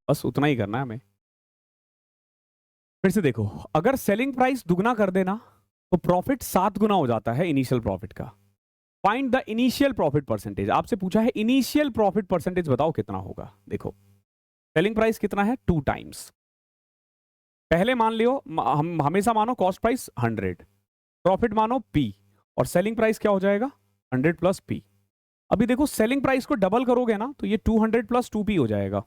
बस उतना ही करना है हमें। फिर से देखो, अगर सेलिंग प्राइस दुगना कर देना तो प्रॉफिट 7 गुना हो जाता है इनिशियल प्रॉफिट का। Find the initial profit percentage. आपसे पूछा है इनिशियल प्रॉफिट परसेंटेज बताओ कितना होगा। देखो, सेलिंग प्राइस कितना है, 2 टाइम्स। पहले मान लियो, हम हमेशा मानो कॉस्ट प्राइस 100, प्रॉफिट मानो P, और सेलिंग प्राइस क्या हो जाएगा, 100 प्लस P। अभी देखो, सेलिंग प्राइस को डबल करोगे ना तो ये 200 प्लस 2P हो जाएगा।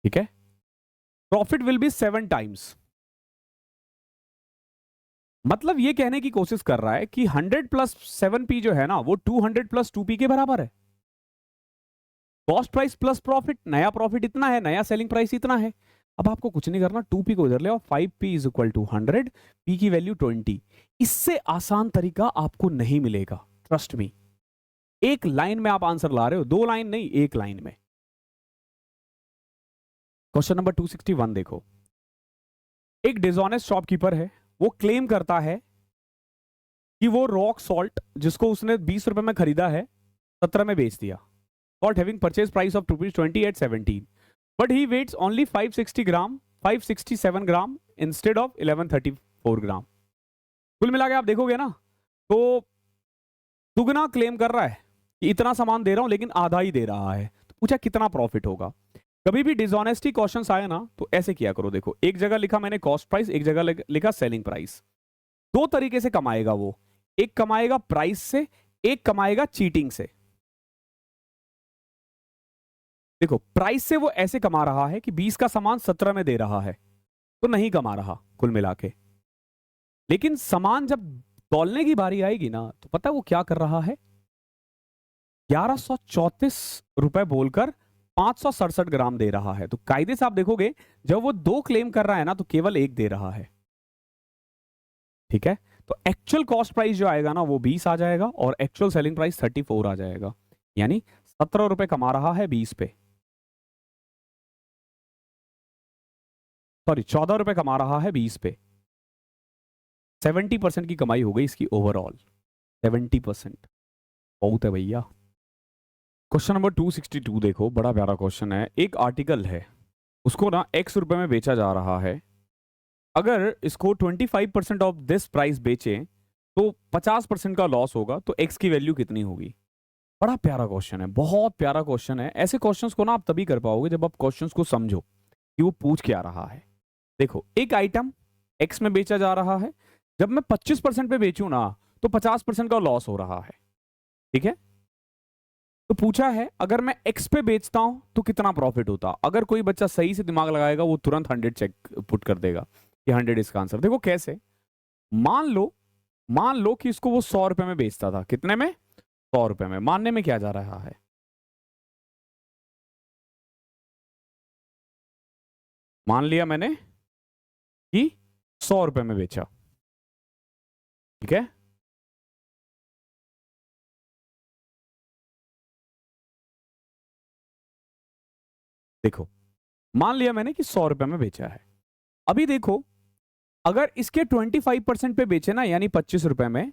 ठीक है, प्रॉफिट विल बी 7 टाइम्स। मतलब ये कहने की कोशिश कर रहा है कि 100 प्लस 7P जो है ना वो 200 प्लस 2P के बराबर है। कॉस्ट प्राइस प्लस प्रॉफिट, नया प्रॉफिट इतना है, नया सेलिंग प्राइस इतना है। अब आपको कुछ नहीं करना, 2P को इधर ले आओ, 5P is equal to 100, P की वैल्यू 20। इससे आसान तरीका आपको नहीं मिलेगा, ट्रस्ट मी। एक लाइन में आप आंसर ला रहे हो, 2 लाइन नहीं, एक लाइन में। क्वेश्चन नंबर 261 देखो, एक डिसऑनेस्ट शॉपकीपर है, वो क्लेम करता है कि वो रॉक सॉल्ट जिसको उसने 20 रुपए में खरीदा है 17 में बेच दिया। Salt having purchase price of ₹20 at 17, but he weighs only 567 gram instead of 1134 gram. कुल मिला के आप देखोगे ना तो दुगना क्लेम कर रहा है कि इतना सामान दे रहा हूं लेकिन आधा ही दे रहा है। तो पूछा कितना प्रॉफिट होगा। कभी भी डिसऑनेस्टी क्वेश्चंस आए ना तो ऐसे किया करो। देखो, एक जगह लिखा मैंने कॉस्ट प्राइस, एक जगह लिखा सेलिंग प्राइस। दो तरीके से कमाएगा वो, एक कमाएगा प्राइस से, एक कमाएगा चीटिंग से। देखो, प्राइस से वो ऐसे कमा रहा है कि 20 का सामान 17 में दे रहा है, तो नहीं कमा रहा कुल मिला के। लेकिन सामान जब तौलने की बारी आएगी ना तो पता है वो क्या कर रहा है, 1134 रुपए बोलकर 567 ग्राम दे रहा है। तो कायदे से आप देखोगे जब वो 2 क्लेम कर रहा है ना तो केवल 1 दे रहा है। ठीक है, तो एक्चुअल कॉस्ट प्राइस जो आएगा ना वो 20 आ जाएगा और एक्चुअल सेलिंग प्राइस 34 आ जाएगा। यानी 17 रुपए कमा रहा है 20 पे, सॉरी 14 रुपए कमा रहा है 20 पे। 70% की कमाई हो गई इसकी ओवरऑल। 70% बहुत है भैया। क्वेश्चन नंबर 262 देखो, बड़ा प्यारा क्वेश्चन है। एक आर्टिकल है, उसको ना X रुपए में बेचा जा रहा है। अगर इसको 25% ऑफ दिस प्राइस बेचे तो 50% का लॉस होगा, तो X की वैल्यू कितनी होगी। बड़ा प्यारा क्वेश्चन है, बहुत प्यारा क्वेश्चन है। ऐसे क्वेश्चंस को ना आप तभी कर पाओगे जब आप क्वेश्चंस को समझो कि वो पूछ क्या रहा है। देखो, एक आइटम X में बेचा जा रहा है, जब मैं 25% पे बेचूं ना तो 50% का लॉस हो रहा है। ठीक है, तो पूछा है अगर मैं X पे बेचता हूं तो कितना प्रॉफिट होता। अगर कोई बच्चा सही से दिमाग लगाएगा वो तुरंत 100 चेक पुट कर देगा कि 100 इसका आंसर। देखो कैसे, मान लो कि इसको वो 100 रुपए में बेचता था। कितने में, 100 रुपए में। मानने में क्या जा रहा है, मान लिया मैंने कि 100 रुपए में बेचा। ठीक है, देखो मान लिया मैंने कि 100 रुपए में बेचा है। अभी देखो, अगर इसके 25% पे बेचे ना यानी 25 रुपए में,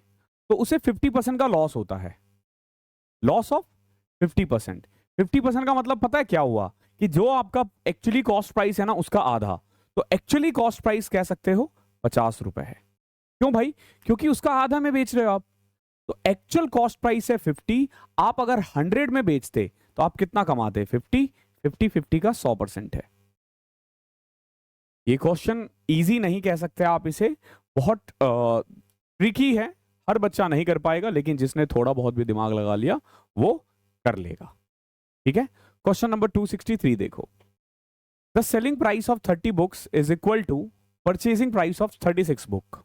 तो उसे 50% का लॉस होता है। Loss of 50%। 50% का मतलब पता है क्या हुआ, कि जो आपका एक्चुअली कॉस्ट प्राइस है ना उसका आधा। तो एक्चुअली कॉस्ट प्राइस कह सकते हो 50 रुपए है। क्यों भाई, क्योंकि उसका आधा में बेच रहे हो आप। तो एक्चुअल कॉस्ट प्राइस है 50, आप अगर 100 में बेचते तो आप कितना कमाते, 50। 50 का 100% है। ये क्वेश्चन इजी नहीं कह सकते आप इसे, बहुत ट्रिकी है। हर बच्चा नहीं कर पाएगा, लेकिन जिसने थोड़ा बहुत भी दिमाग लगा लिया वो कर लेगा। ठीक है, क्वेश्चन नंबर 263 देखो, the selling price of 30 books is equal to purchasing price of 36 book.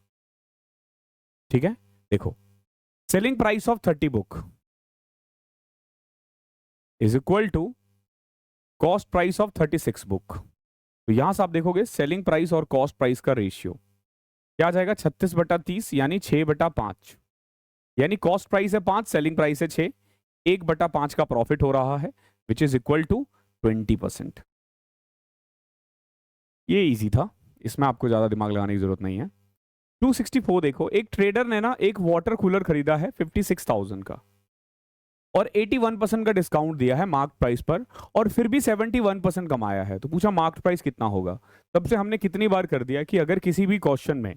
ठीक है, देखो selling price of 30 book is equal to cost price of 36 book. तो यहां से आप देखोगे सेलिंग प्राइस और कॉस्ट प्राइस का रेशियो क्या आ जाएगा, 36/30 यानी 6/5। यानी कॉस्ट प्राइस है 5, सेलिंग प्राइस है 6, 1/5 का प्रॉफिट हो रहा है, विच इज इक्वल टू 20%। ये इजी था, इसमें आपको ज्यादा दिमाग लगाने की जरूरत नहीं है। 264 देखो, एक ट्रेडर ने ना एक वाटर कूलर खरीदा है 56,000 का। और 81% का डिस्काउंट दिया है मार्क प्राइस पर, और फिर भी 71% कमाया है। तो पूछा मार्क प्राइस कितना होगा। तब से हमने कितनी बार कर दिया कि अगर किसी भी क्वेश्चन में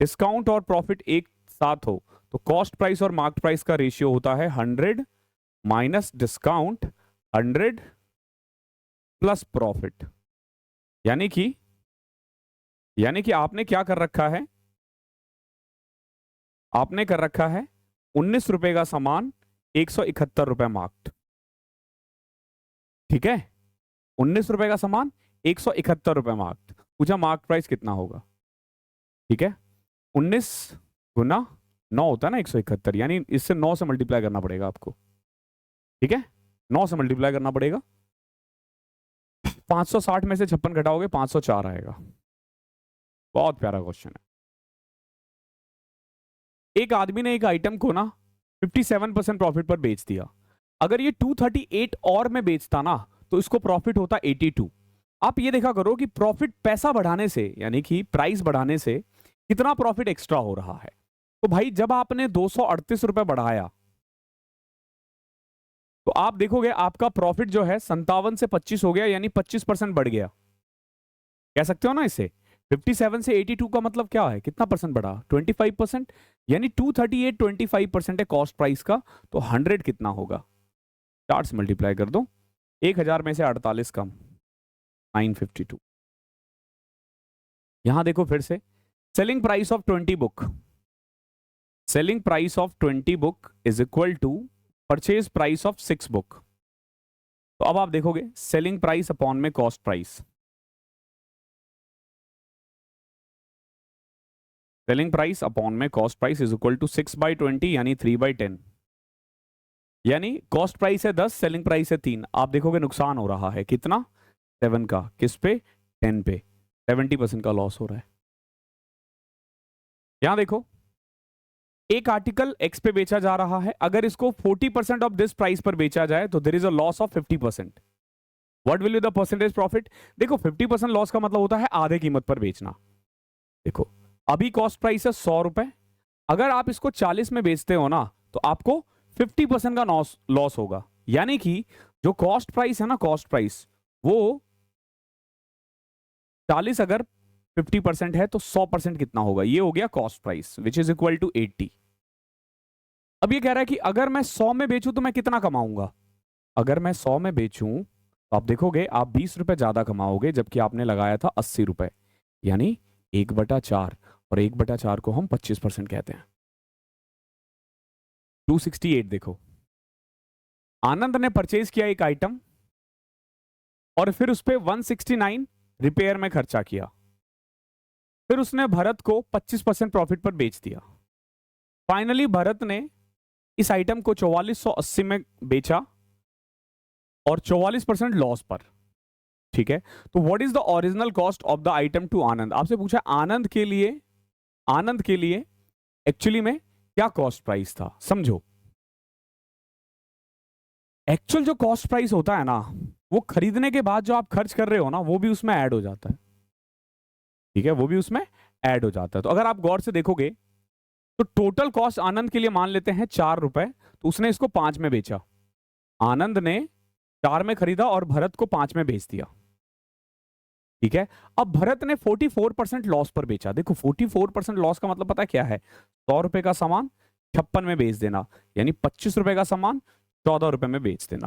डिस्काउंट और प्रॉफिट एक साथ हो तो कॉस्ट प्राइस और मार्क प्राइस का रेशियो होता है 100 माइनस डिस्काउंट 100 प्लस प्रॉफिट। यानी कि आपने क्या कर रखा है, आपने कर रखा है 19 रुपए का सामान 171 रुपए मार्क्ड। ठीक है, 19 रुपए का सामान 171 रुपए मार्क्ड। पूछा मार्क प्राइस कितना होगा। ठीक है, 19 गुना 9 होता है ना 171, यानी इससे 9 से मल्टीप्लाई करना पड़ेगा आपको। ठीक है, 9 से मल्टीप्लाई करना पड़ेगा। 560 में से 56 घटाओगे 504 आएगा। बहुत प्यारा क्वेश्चन है। एक आदमी ने एक आइटम को ना 57% प्रॉफिट पर बेच दिया। अगर ये 238 और में बेचता ना तो इसको प्रॉफिट होता 82। आप ये देखा करो कि प्रॉफिट पैसा बढ़ाने से, यानी कि प्राइस बढ़ाने से कितना प्रॉफिट एक्स्ट्रा हो रहा है। तो भाई जब आपने 238 रुपए बढ़ाया तो आप देखोगे आपका प्रॉफिट जो है 57 से 25 हो गया, यानी 25% बढ़ गया। कह सकते हो ना इसे, 57 से 82 का मतलब क्या है, कितना परसेंट बढ़ा, 25%। यानी 238 25% है कॉस्ट प्राइस का, तो 100 कितना होगा, 4 से मल्टीप्लाई कर दो। 1000 में से 48 कम 952। यहां देखो फिर से, selling price of 20 book, selling price of 20 book is equal to purchase price of 6 book. तो अब आप देखोगे सेलिंग प्राइस अपॉन में cost price, selling price upon में cost price is equal to 6/20 यानी 3/10। यानी कॉस्ट प्राइस है 10, सेलिंग प्राइस है 3। आप देखोगे नुकसान हो रहा है कितना, 7 का, किस पे, 10 पे, 70% का लॉस हो रहा है। यहां देखो एक आर्टिकल एक्स पे बेचा जा रहा है, अगर इसको 40% ऑफ दिस प्राइस पर बेचा जाए तो there is a loss of 50%। What will be the percentage profit. देखो 50% लॉस का मतलब होता है आधे कीमत पर बेचना। देखो अभी कॉस्ट प्राइस है 100 रुपए, अगर आप इसको 40 में बेचते हो ना तो आपको 50% का लॉस होगा। यानी कि जो कॉस्ट प्राइस है ना, कॉस्ट प्राइस वो 40 अगर 50% है तो 100% कितना होगा, ये हो गया cost price which is equal to 80। अब ये कह रहा है कि अगर मैं 100 में बेचूं तो मैं कितना कमाऊंगा। अगर मैं 100 में बेचूं तो आप देखोगे आप 20 रुपए ज्यादा कमाओगे, जबकि आपने लगाया था 80 रुपए, यानी 1/4, और 1/4 को हम 25% कहते हैं। 268 देखो, आनंद ने परचेज किया एक आइटम और फिर उस पर 169 रिपेयर में खर्चा किया, फिर उसने भरत को 25% प्रॉफिट पर बेच दिया। फाइनली भरत ने इस आइटम को 4480 में बेचा और 44% लॉस पर। ठीक है, तो what is the original cost of the item to Anand. आपसे पूछा आनंद के लिए एक्चुअली में क्या कॉस्ट प्राइस था। समझो, एक्चुअल जो कॉस्ट प्राइस होता है ना, वो खरीदने के बाद जो आप खर्च कर रहे हो ना, वो भी उसमें ऐड हो जाता है। ठीक है, वो भी उसमें ऐड हो जाता है। तो अगर आप गौर से देखोगे तो टोटल कॉस्ट आनंद के लिए मान लेते हैं 4 रुपए, तो उसने इसको 5 में बेचा। आनंद ने 4 में खरीदा और भरत को 5 में बेच दिया। ठीक है, अब भरत ने 44% लॉस पर बेचा। देखो 44% लॉस का मतलब पता है क्या है, 100 रुपए का सामान 56 में बेच देना, यानी 25 रुपए का सामान 14 रुपए में बेच देना।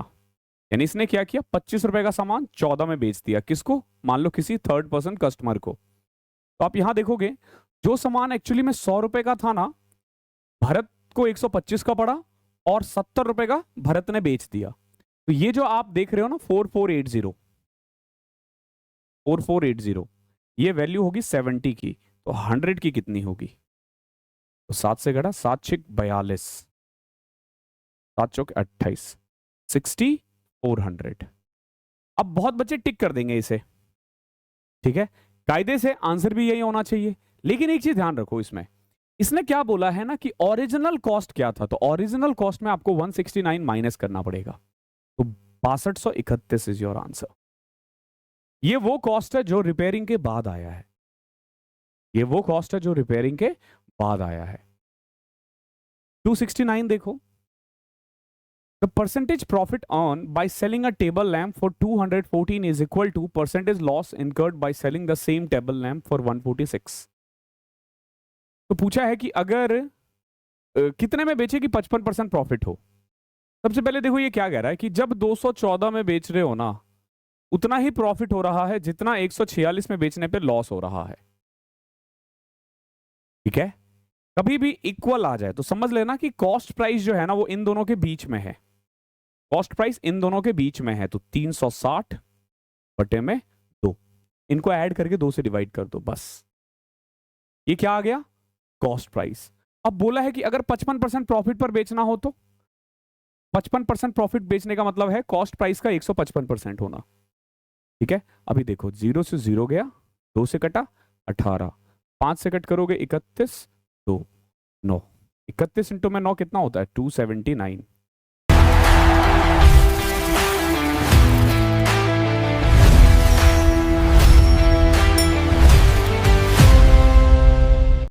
यानी इसने क्या किया, 25 रुपए का सामान 14 में बेच दिया। किसको, मान लो किसी थर्ड पर्सन कस्टमर को। तो आप यहां देखोगे जो सामान एक्चुअली में 100 रुपए का था ना, भरत को 125 का पड़ा और 70 रुपए का भरत ने बेच दिया। तो ये जो आप देख रहे हो ना 4480, ये वैल्यू होगी 70 की, तो 100 की कितनी होगी। तो 7 से घटा, 7 6 42, 7 चौक 28, 6400। अब बहुत बच्चे टिक कर देंगे इसे। ठीक है, कायदे से आंसर भी यही होना चाहिए, लेकिन एक चीज ध्यान रखो इसमें, इसने क्या बोला है ना कि ओरिजिनल कॉस्ट क्या था, तो ओरिजिनल कॉस्ट में आपको 169 माइनस करना पड़ेगा। तो 6231 इज योर आंसर। ये वो कॉस्ट है जो रिपेयरिंग के बाद आया है, ये वो कॉस्ट है जो रिपेयरिंग के बाद आया है। 269 देखो, the percentage profit earn by selling a table lamp for 214 is equal to percentage loss incurred by selling the same table lamp for 146। तो पूछा है कि अगर कितने में बेचे कि 55% प्रॉफिट हो। सबसे पहले देखो ये क्या कह रहा है कि जब 214 में बेच रहे हो ना, उतना ही प्रॉफिट हो रहा है जितना 146 में बेचने पे लॉस हो रहा है। ठीक है, कभी भी इक्वल आ जाए तो समझ लेना कि कॉस्ट प्राइस जो है ना वो इन दोनों के बीच में है। कॉस्ट प्राइस इन दोनों के बीच में है, तो 360 बटे में 2, इनको ऐड करके 2 से डिवाइड कर दो, बस। ये क्या आ गया? Cost price. अब बोला है कि अगर 55% प्रॉफिट पर बेचना हो तो 55% प्रॉफिट बेचने का मतलब है कॉस्ट प्राइस का 155% होना। ठीक है, अभी देखो 0 से 0 गया, 2 से कटा 18, 5 से कट करोगे 31, 2 9, 31 इंटू में 9 कितना होता है? 279।